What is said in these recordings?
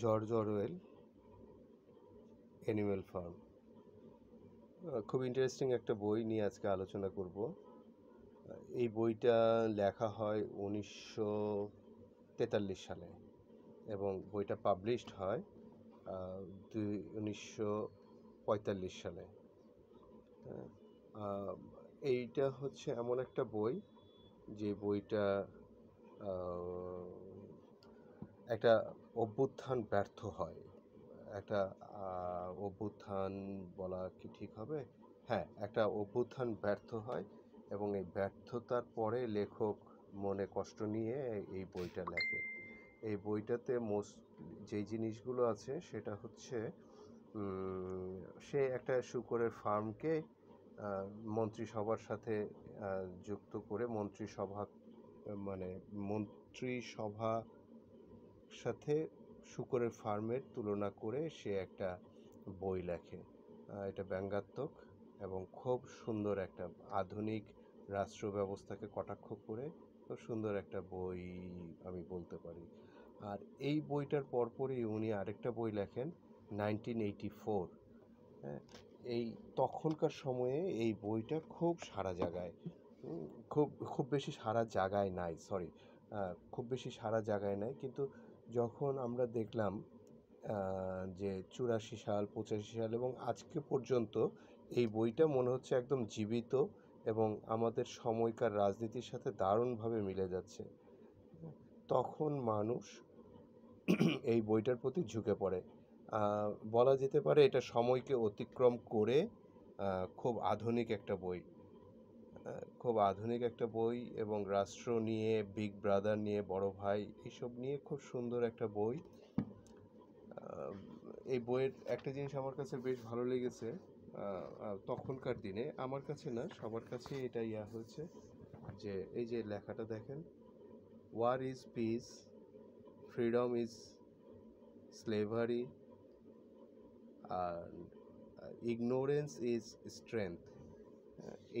George Orwell, animal farm. খুব interesting একটা বই নিয়ে আজকে আলোচনা করব। এই বইটা লেখা হয় 1943 সালে এবং বইটা পাবলিশড হয় 1945 সালে। এইটা হচ্ছে এমন একটা বই যে বইটা একটা অভ্যুত্থান ব্যর্থ হয়। একটা অভ্যুত্থান বলা কি ঠিক হবে? হ্যাঁ, একটা অভ্যুত্থান ব্যর্থ হয় এবং এই ব্যর্থতার পরে লেখক মনে কষ্ট নিয়ে এই বইটা লেখে। এই বইটাতে যেই জিনিসগুলো আছে সেটা হচ্ছে সে একটা শূকরের ফার্মকে মন্ত্রিসভার সাথে যুক্ত করে মন্ত্রিসভা সাথে শূকরের ফার্মের তুলনা করে সে একটা বই লেখে। এটা ব্যঙ্গাত্মক এবং খুব সুন্দর একটা আধুনিক রাষ্ট্র ব্যবস্থাকে কটাক্ষ করে খুব সুন্দর একটা বই আমি বলতে পারি। আর এই বইটার পরপরই উনি আরেকটা বই লেখেন 1984। হ্যাঁ, এই তখনকার সময়ে এই বইটা খুব সারা জায়গায় খুব বেশি সারা জায়গায় নাই, খুব বেশি সারা জায়গায় নাই, কিন্তু যখন আমরা দেখলাম যে 84 সাল 85 সাল এবং আজকে পর্যন্ত এই বইটা মনে হচ্ছে একদম জীবিত এবং আমাদের সময়কার রাজনীতির সাথে দারুণভাবে মিলে যাচ্ছে। তখন মানুষ এই বইটার প্রতি ঝুঁকে পড়ে। বলা যেতে পারে এটা সময়কে অতিক্রম করে খুব আধুনিক একটা বই এবং রাষ্ট্র নিয়ে, বিগ ব্রাদার নিয়ে, বড় ভাই এইসব নিয়ে খুব সুন্দর একটা বই। এই বইয়ের একটা জিনিস আমার কাছে বেশ ভালো লেগেছে, তখনকার দিনে আমার কাছে না, সবার কাছে এটা হয়েছে যে এই যে লেখাটা দেখেন, war is peace, freedom is slavery, আর ইগনোরেন্স ইজ স্ট্রেংথ।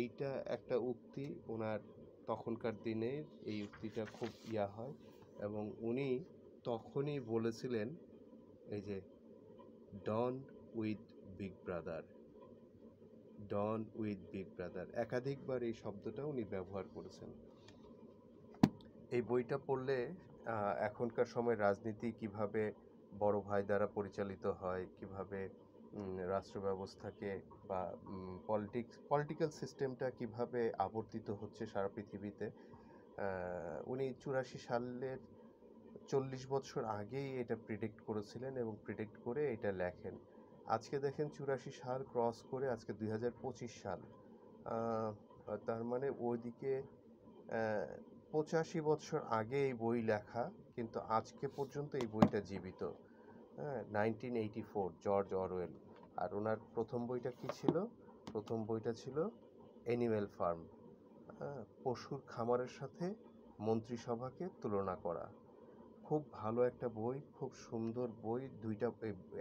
এইটা একটা উক্তি ওনার, তখনকার দিনের এই উক্তিটা খুব হয় এবং উনি তখনই বলেছিলেন এই যে ডন উইথ বিগ ব্রাদার, একাধিকবার এই শব্দটা উনি ব্যবহার করেছেন। এই বইটা পড়লে এখনকার সময় রাজনীতি কিভাবে বড় ভাই দ্বারা পরিচালিত হয়, কিভাবে রাষ্ট্র ব্যবস্থাকে বা পলিটিক্যাল সিস্টেমটা কিভাবে আবর্তিত হচ্ছে সারা পৃথিবীতে। উনি 84 সালের 40 বছর আগেই এটা প্রিডিক্ট করেছিলেন এবং প্রিডিক্ট করে এটা লেখেন। আজকে দেখেন 84 সাল ক্রস করে আজকে 2025 সাল, তার মানে ওইদিকে 85 বছর আগে এই বই লেখা, কিন্তু আজকে পর্যন্ত এই বইটা জীবিত। 1984, জর্জ অরওয়েল। আর ওনার প্রথম বইটা কি ছিল? প্রথম বইটা ছিল অ্যানিম্যাল ফার্ম, পশুর খামারের সাথে মন্ত্রিসভাকে তুলনা করা। খুব ভালো একটা বই, খুব সুন্দর বই।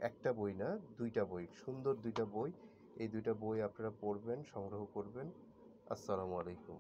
একটা বই না, দুইটা বই, সুন্দর দুইটা বই। এই দুইটা বই আপনারা পড়বেন, সংগ্রহ করবেন। আসসালামু আলাইকুম।